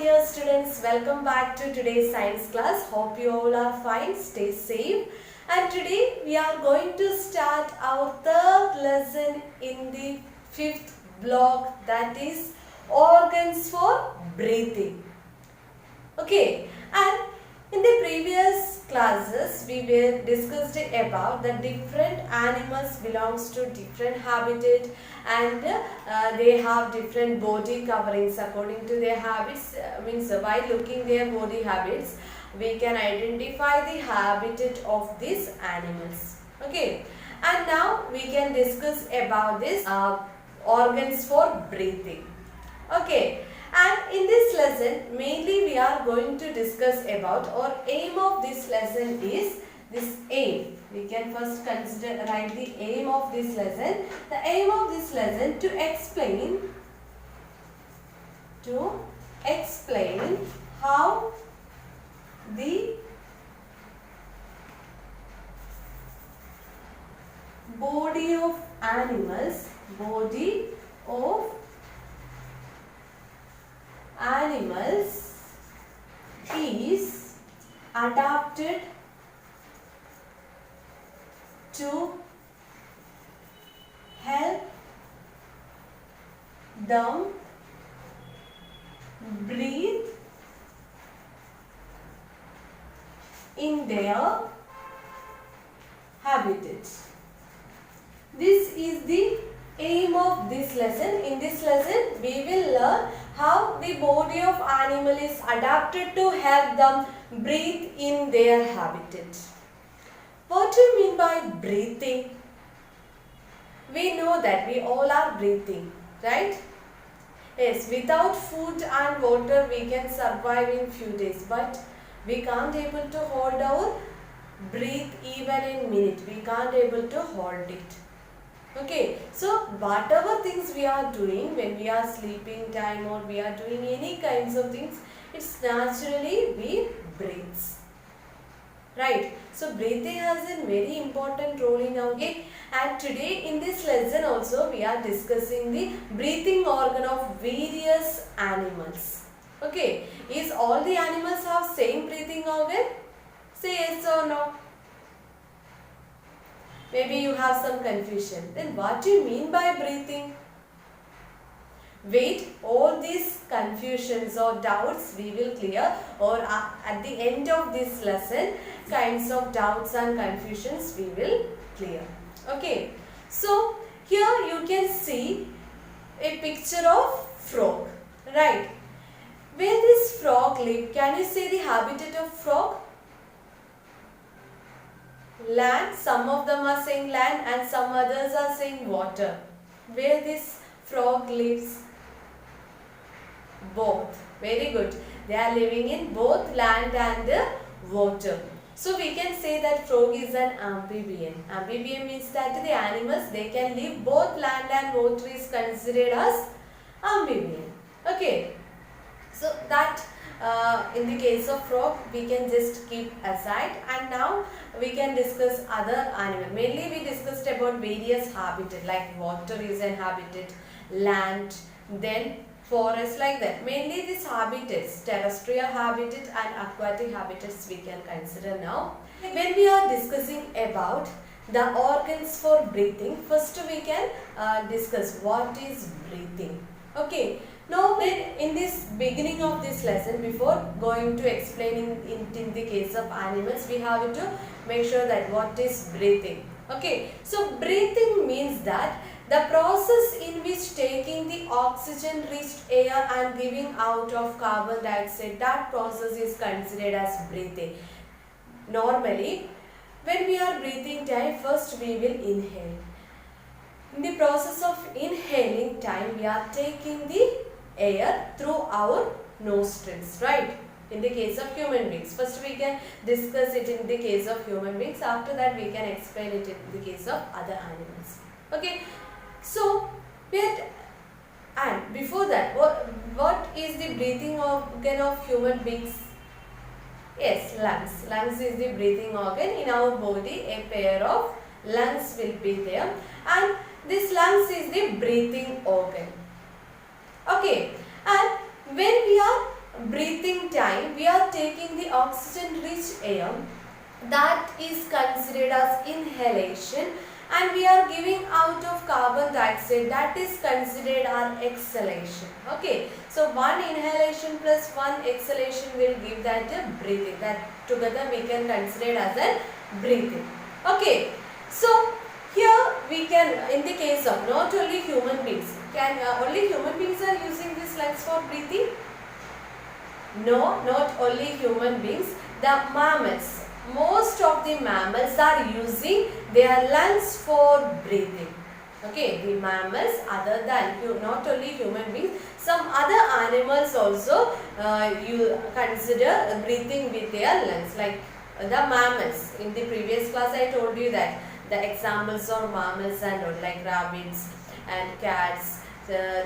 dear students, welcome back to today's science class. Hope you all are fine, stay safe. And today we are going to start our third lesson in the fifth block, that is organs for breathing. Okay, and in the previous classes we were discussed about the different animals belongs to different habitat and they have different body coverings according to their habits. Means while looking their body habits we can identify the habitat of these animals. Okay, and now we can discuss about this organs for breathing. Okay, and in this lesson mainly we are going to discuss about, or aim of this lesson is this aim. We can first consider write the aim of this lesson. The aim of this lesson to explain how the body of animals is adapted to help them breathe in their habitat. This is the aim of this lesson. In this lesson we will learn how the body of animal is adapted to help them breathe in their habitat. What do you mean by breathing? We know that we all are breathing, right? Yes, without food and water we can survive in few days, but we can't able to hold our breath even in minute. We can't able to hold it. Okay, so whatever things we are doing when we are sleeping time or we are doing any kinds of things, it's naturally we breathe. Right, so breathing has a very important role in our life, and today in this lesson also we are discussing the breathing organ of various animals. Okay, is all the animals have same breathing organ? Say yes or no. Maybe you have some confusion. Then what do you mean by breathing? Wait, all these confusions or doubts we will clear, or at the end of this lesson kinds of doubts and confusions we will clear. Okay, so here you can see a picture of frog, right? Where this frog live? Can you say the habitat of frog? Land. Some of them are saying land and some others are saying water. Where this frog lives? Both. Very good. They are living in both land and water. So we can say that frog is an amphibian. Amphibian means that the animals, they can live both land and water, is considered as amphibian. Okay. So that in the case of frog we can just keep aside, and now we can discuss other animal. Mainly we discussed about various habitat, like water is an habitat, land, then forest, like that. Mainly these habitats, terrestrial habitat and aquatic habitats we can consider now. When we are discussing about the organs for breathing, first we can discuss what is breathing. Okay. Now then, in this beginning of this lesson, before going to explaining in the case of animals, we have to make sure that what is breathing. Okay, so breathing means that the process in which taking the oxygen rich air and giving out of carbon dioxide, that process is considered as breathing. Normally, when we are breathing time, first we will inhale. In the process of inhaling time, we are taking the air through our nostrils, right? In the case of human beings, first we can discuss it in the case of human beings, after that we can explain it in the case of other animals. Okay, so and before that, what is the breathing organ of human beings? Yes, lungs. Lungs is the breathing organ. In our body a pair of lungs will be there, and this lungs is the breathing organ. Okay, and when we are breathing time, we are taking the oxygen-rich air, that is considered as inhalation, and we are giving out of carbon dioxide, that is considered as exhalation. Okay, so one inhalation plus one exhalation will give that breathing. That together we can consider it as a breathing. Okay, so here we can, in the case of not only human beings, can only human beings are using this lungs for breathing? No, not only human beings. The mammals, most of the mammals are using their lungs for breathing. Okay, the mammals, other than not only human beings, some other animals also you consider breathing with their lungs, like the mammals. In the previous class I told you that the examples of mammals and all, like rabbits and cats,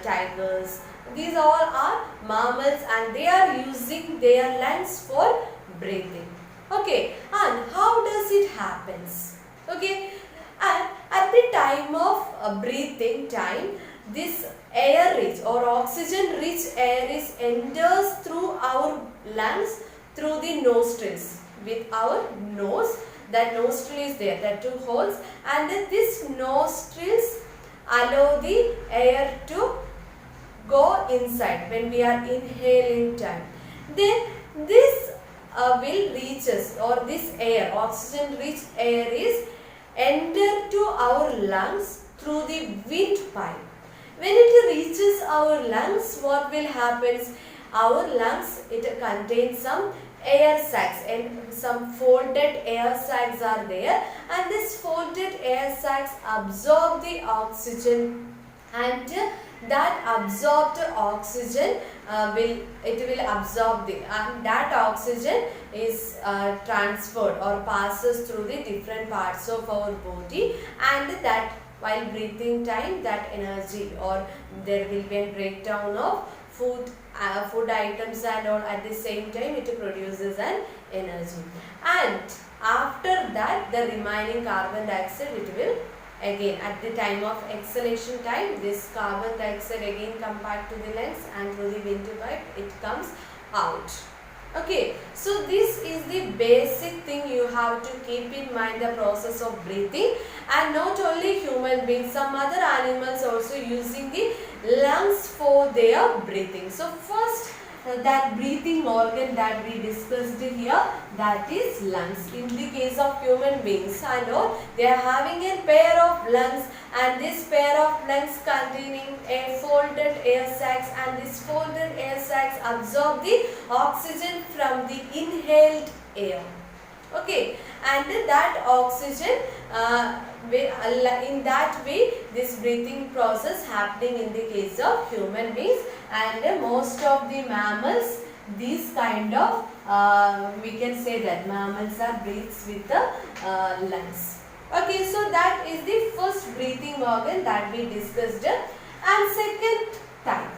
tigers, these all are mammals and they are using their lungs for breathing. Okay, and how does it happens? Okay, and at the time of breathing time, this air rich or oxygen rich air is enters through our lungs through the nostrils. With our nose, that nostril is there, that two holes, and then this nostrils allow the air to go inside when we are inhaling time. Then this will reach us, or this air, oxygen rich air is enter to our lungs through the windpipe. When it reaches our lungs, what will happen? Our lungs, it contains some air sacs, and some folded air sacs are there, and this folded air sacs absorb the oxygen, and that absorbed oxygen will absorb the, and that oxygen is transferred or passes through the different parts of our body, and that while breathing time, that energy, or there will be a breakdown of food items and all, at the same time it produces an energy, and after that the remaining carbon dioxide, it will again at the time of exhalation time, this carbon dioxide again come back to the lungs, and through the windpipe it comes out. Okay, so this is the basic thing you have to keep in mind, the process of breathing. And not only human beings, some other animals also using the lungs for their breathing. So first, that breathing organ that we discussed here, that is lungs. In the case of human beings, I know they are having a pair of lungs, and this pair of lungs containing a folded air sacs, and this folded air sacs absorb the oxygen from the inhaled air. Okay, and that oxygen in that way this breathing process happening in the case of human beings, and most of the mammals, these kind of we can say that mammals are breathes with the lungs. Okay, so that is the first breathing organ that we discussed, and second type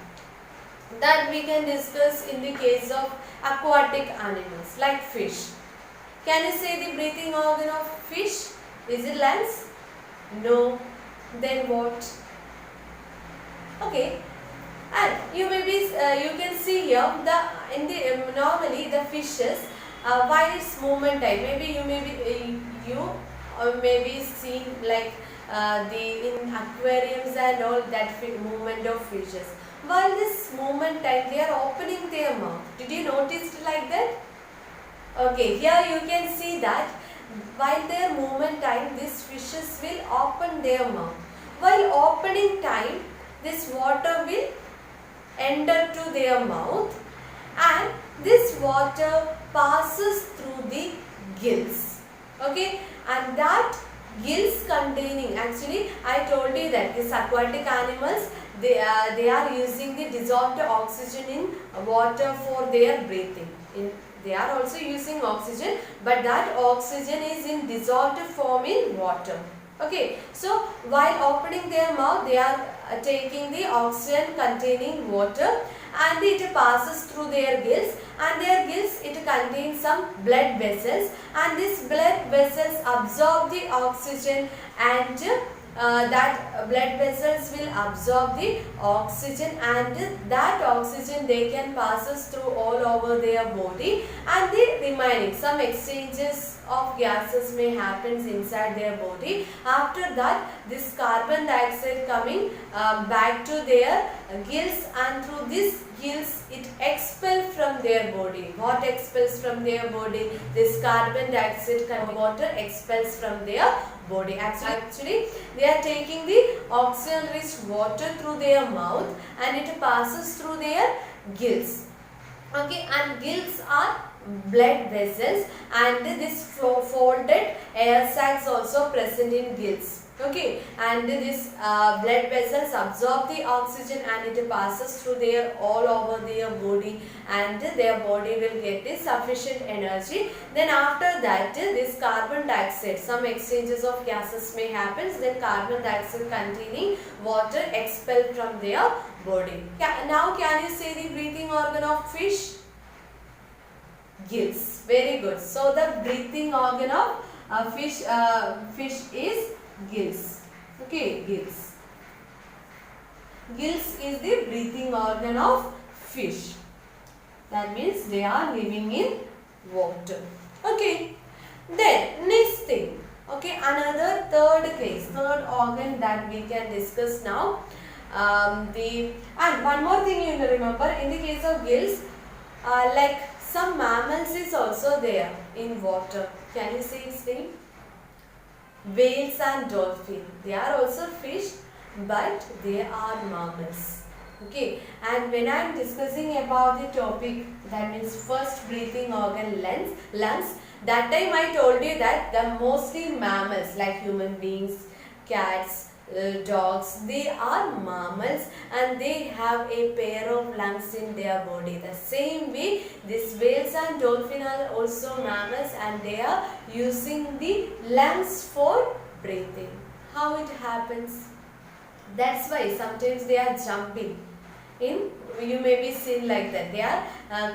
that we can discuss in the case of aquatic animals like fish. Can you say the breathing organ of fish? Is it lungs? No. Then what? Okay. And you may be you can see here the normally the fishes while its movement time, maybe you may be you may be seen like the in aquariums and all, that movement of fishes. While this movement time, they are opening their mouth. Did you notice it like that? Okay, here you can see that while their movement time, these fishes will open their mouth. While opening time, this water will enter to their mouth, and this water passes through the gills. Okay, and that gills containing, actually I told you that these aquatic animals, they are using the dissolved oxygen in water for their breathing. They are also using oxygen, but that oxygen is in dissolved form in water. Okay, so while opening their mouth, they are taking the oxygen containing water, and it passes through their gills, and their gills, it contains some blood vessels, and these blood vessels absorb the oxygen and that blood vessels will absorb the oxygen, and that oxygen they can passes through all over their body, and the remaining some exchanges of gases may happens inside their body. After that, this carbon dioxide coming back to their gills, and through this gills it expels from their body. What expels from their body? This carbon dioxide water expels from their body. Actually they are taking the oxygen rich water through their mouth, and it passes through their gills. Okay, and gills are blood vessels, and this folded air sacs also present in gills. Okay, and this blood vessels absorb the oxygen, and it passes through their all over their body, and their body will get the sufficient energy. Then after that, this carbon dioxide, some exchanges of gases may happen, then carbon dioxide containing water expelled from their body. Now can you say the breathing organ of fish? Gills. Very good. So the breathing organ of fish is gills. Okay, gills. Gills is the breathing organ of fish. That means they are living in water. Okay. Then next thing. Okay, another third organ that we can discuss now. And one more thing you remember, in the case of gills, like some mammals is also there in water. Can you say its name? Whales and dolphin. They are also fish, but they are mammals. Okay, and when I am discussing about the topic, that means first breathing organ, lungs, that time I told you that the mostly mammals like human beings, cats, dogs, they are mammals, and they have a pair of lungs in their body. The same way, these whales and dolphins are also mammals, and they are using the lungs for breathing. How it happens? That's why sometimes they are jumping in. You may be seen like that. They are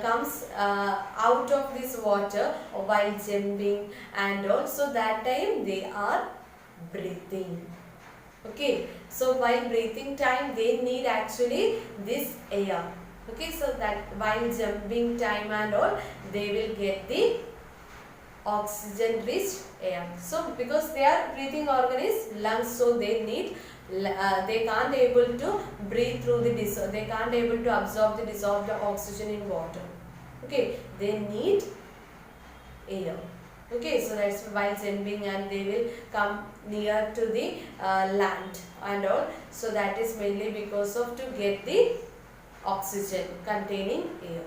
comes out of this water while jumping, and also that time they are breathing. Okay, so while breathing time they need actually this air. Okay, so that while jumping time and all, they will get the oxygen rich air. So because their breathing organ is lungs, so they need they can't able to breathe through the they can't able to absorb the dissolved oxygen in water. Okay, they need air. Okay, so that's while jumping, and they will come near to the land and all. So that is mainly because of to get the oxygen containing air.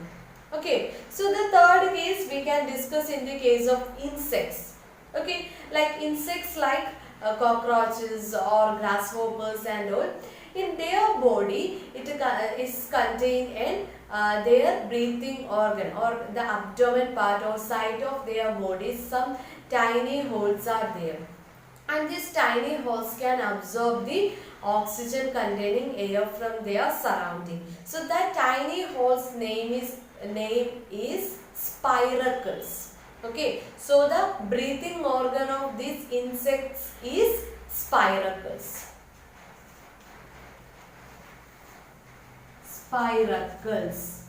Okay, so the third case we can discuss in the case of insects. Okay, like insects like cockroaches or grasshoppers and all. In their body, it is contained in their breathing organ or the abdomen part or side of their body. Some tiny holes are there, and these tiny holes can absorb the oxygen containing air from their surrounding. So that tiny holes name is spiracles. Okay, so the breathing organ of these insects is spiracles. Spiracles.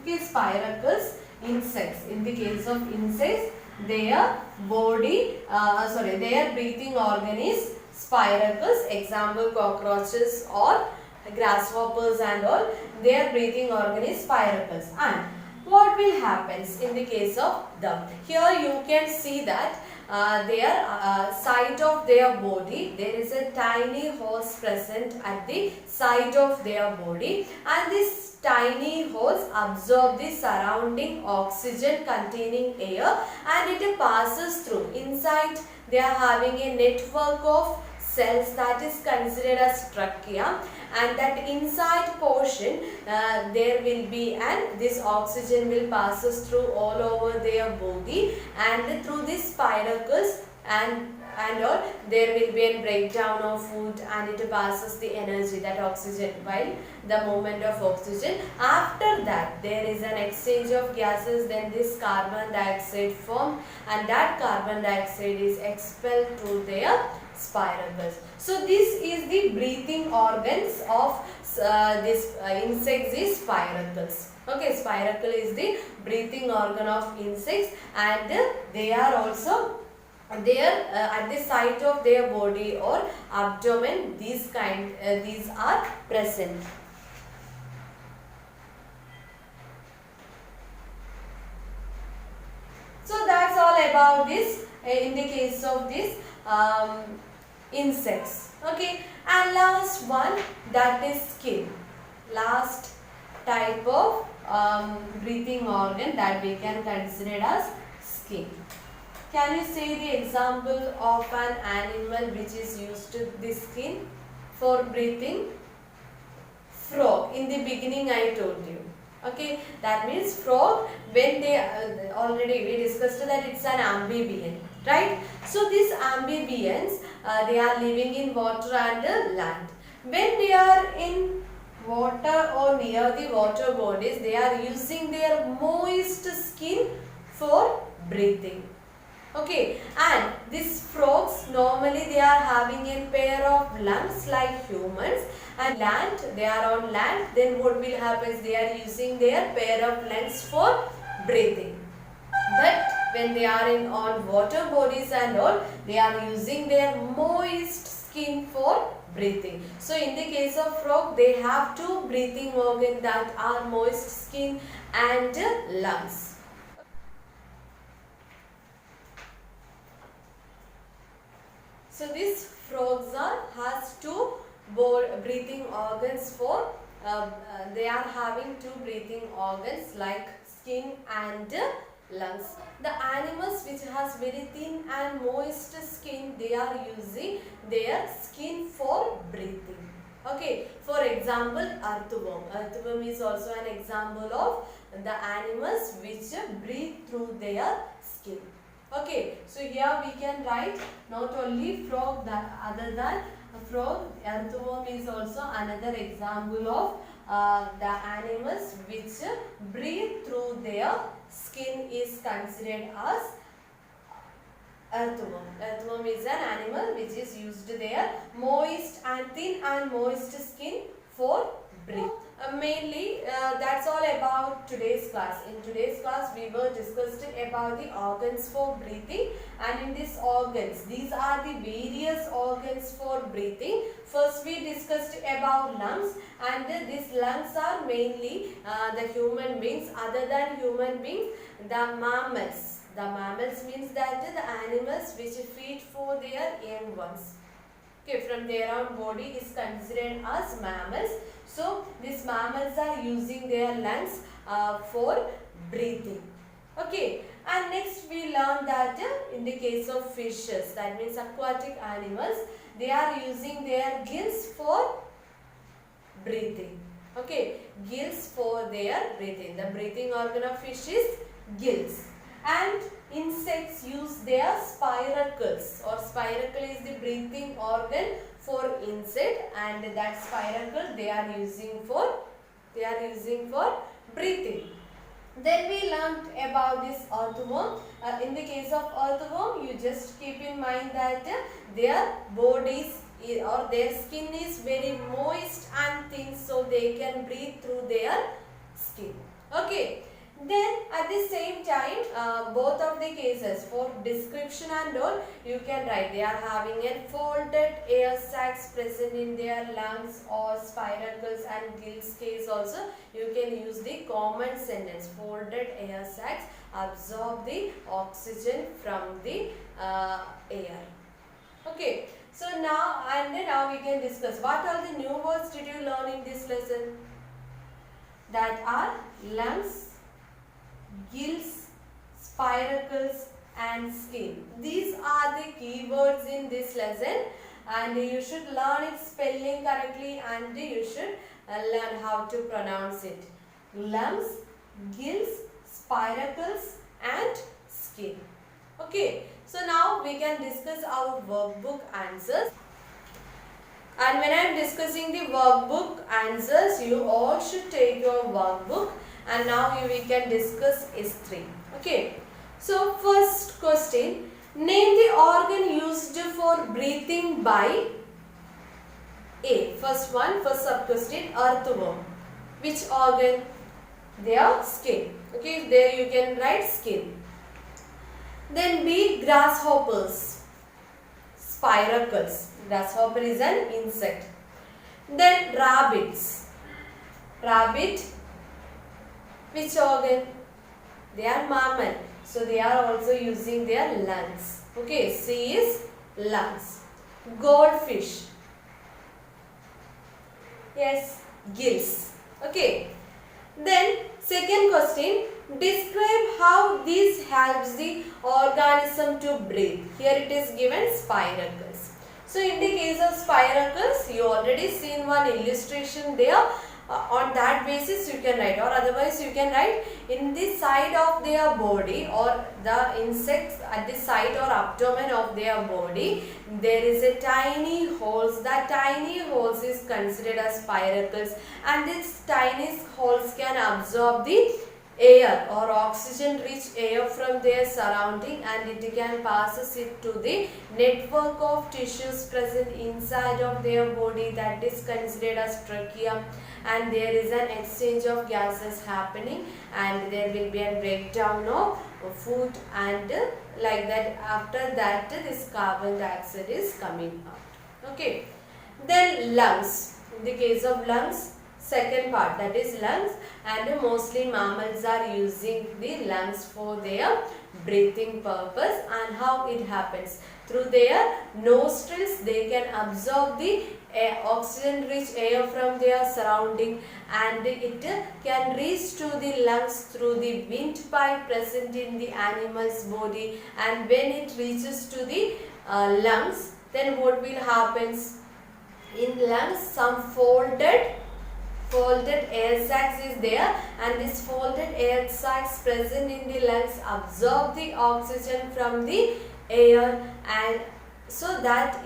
Okay, spiracles, insects. In the case of insects, their body, their breathing organ is spiracles. Example, cockroaches or grasshoppers and all. Their breathing organ is spiracles. And what will happen in the case of them? Here you can see that their side of their body, there is a tiny hose present at the side of their body, and this tiny hose absorb the surrounding oxygen containing air, and it passes through. Inside they are having a network of cells that is considered as trachea, and that inside portion there will be, and this oxygen will passes through all over their body, and through these spiracles and all there will be a breakdown of food, and it passes the energy, that oxygen, while the movement of oxygen. After that there is an exchange of gases, then this carbon dioxide formed, and that carbon dioxide is expelled through their spiracles. So this is the breathing organs of this insects is spiracles. Okay, spiracle is the breathing organ of insects, and they are also there at the site of their body or abdomen. These are present. So that's all about this in the case of this insects. Okay, and last one, that is skin. Last type of breathing organ that we can consider as skin. Can you say the example of an animal which is used to the skin for breathing? Frog. In the beginning I told you. Okay, that means frog, when they already we discussed that it's an amphibian, right? So these amphibians, they are living in water and land. When they are in water or near the water bodies, they are using their moist skin for breathing. Okay, and these frogs normally they are having a pair of lungs like humans, and land, they are on land, then what will happen is they are using their pair of lungs for breathing. But when they are on water bodies and all, they are using their moist skin for breathing. So in the case of frog, they have two breathing organs that are moist skin and lungs. So these frogs has two breathing organs for they are having two breathing organs like skin and lungs. The animals which has very thin and moist skin, they are using their skin for breathing. Okay, for example, earthworm. Earthworm is also an example of the animals which breathe through their skin. Okay, so here we can write not only frog, that other than frog, earthworm is also another example of the animals which breathe through their skin is considered as earthworm. Earthworm is an animal which is used their moist and thin and moist skin for breathing. Mainly that's all about today's class. In today's class we were discussed about the organs for breathing, and in these organs, these are the various organs for breathing. First we discussed about lungs, and these lungs are mainly the human beings. Other than human beings, the mammals. The mammals means that the animals which feed for their young ones. Okay, from their own body is considered as mammals. So these mammals are using their lungs for breathing. Okay, and next we learned that in the case of fishes, that means aquatic animals, they are using their gills for breathing. Okay, gills for their breathing. The breathing organ of fish is gills. And insects use their spiracles, or spiracle is the breathing organ for insect, and that spiracle they are using for breathing. Then we learnt about this earthworm. In the case of earthworm, you just keep in mind that their bodies or their skin is very moist and thin, so they can breathe through their skin. Okay. Then at the same time, both of the cases for description and all, you can write they are having a folded air sacs present in their lungs or spiracles, and gills case also you can use the common sentence. Folded air sacs absorb the oxygen from the air. Okay. So now we can discuss what are the new words did you learn in this lesson? That are lungs, gills, spiracles and skin. These are the keywords in this lesson, and you should learn its spelling correctly, and you should learn how to pronounce it. Lungs, gills, spiracles and skin. Okay, so now we can discuss our workbook answers. And when I am discussing the workbook answers, you all should take your workbook. And now we can discuss S3. Okay. So first question, Name the organ used for breathing by A. First sub question, earthworm. Which organ? Their skin. Okay, there you can write skin. Then B. Grasshoppers. Spiracles. Grasshopper is an insect. Then rabbits. Rabbit. Which organ? They are mammal. So they are also using their lungs. Okay, C is lungs. Goldfish. Yes, gills. Okay. Then second question, describe how this helps the organism to breathe. Here it is given spiracles. So in the case of spiracles, you already seen one illustration there. On that basis you can write, or otherwise you can write in the side of their body, or the insects at the side or abdomen of their body, there is a tiny holes. That tiny holes is considered as spiracles, and these tiny holes can absorb the air or oxygen rich air from their surrounding, and it can passes it to the network of tissues present inside of their body, that is considered as trachea, and there is an exchange of gases happening, and there will be a breakdown of food, and like that, after that this carbon dioxide is coming out. Okay. Then lungs. In the case of lungs, second part, that is lungs, and mostly mammals are using the lungs for their breathing purpose. And how it happens? Through their nostrils they can absorb the oxygen rich air from their surrounding, and it can reach to the lungs through the windpipe present in the animal's body. And when it reaches to the lungs, then what will happen? In lungs some folded air sacs is there, and this folded air sacs present in the lungs absorb the oxygen from the air, and so that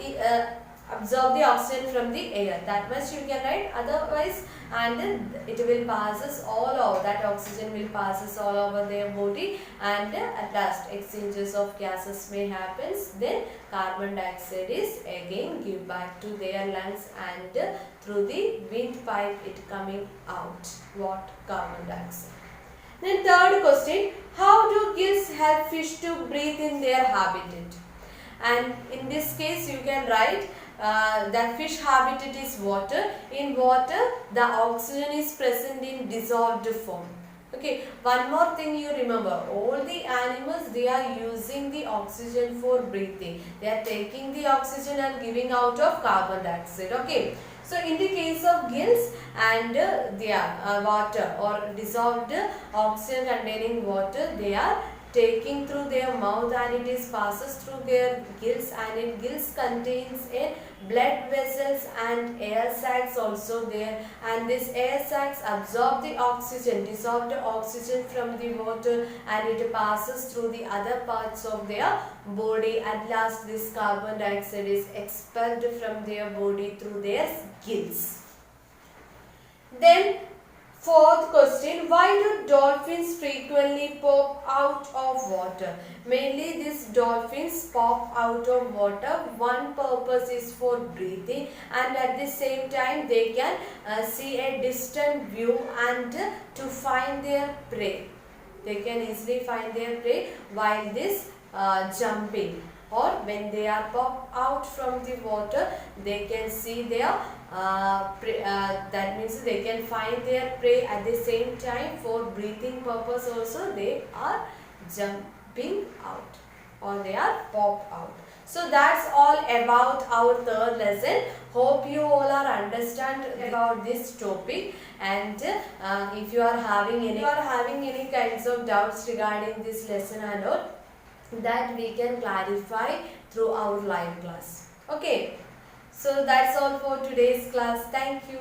absorb the oxygen from the air. That much you can write. Otherwise, and then it will passes all over, that oxygen will passes all over their body, and at last exchanges of gases may happens. Then carbon dioxide is again give back to their lungs, and through the windpipe it coming out. What? Carbon dioxide. Then third question, how do gills help fish to breathe in their habitat? And in this case you can write that fish habitat is water. In water the oxygen is present in dissolved form. Okay, one more thing you remember, all the animals, they are using the oxygen for breathing. They are taking the oxygen and giving out of carbon dioxide. Okay, so in the case of gills and water or dissolved oxygen containing water, they are taking through their mouth, and it is passes through their gills, and in gills contains a blood vessels and air sacs also there, and this air sacs absorb the oxygen, dissolved oxygen from the water, and it passes through the other parts of their body. At last this carbon dioxide is expelled from their body through their gills. Then fourth question, why do dolphins frequently pop out of water? Mainly these dolphins pop out of water. One purpose is for breathing, and at the same time they can see a distant view and to find their prey. They can easily find their prey while this jumping, or when they are popped out from the water, they can see their that means they can find their prey. At the same time, for breathing purpose also they are jumping out, or they are popped out. So that's all about our third lesson. Hope you all are understand about this topic, and if you are having any kinds of doubts regarding this lesson and all, that we can clarify through our live class. Okay. So that's all for today's class. Thank you.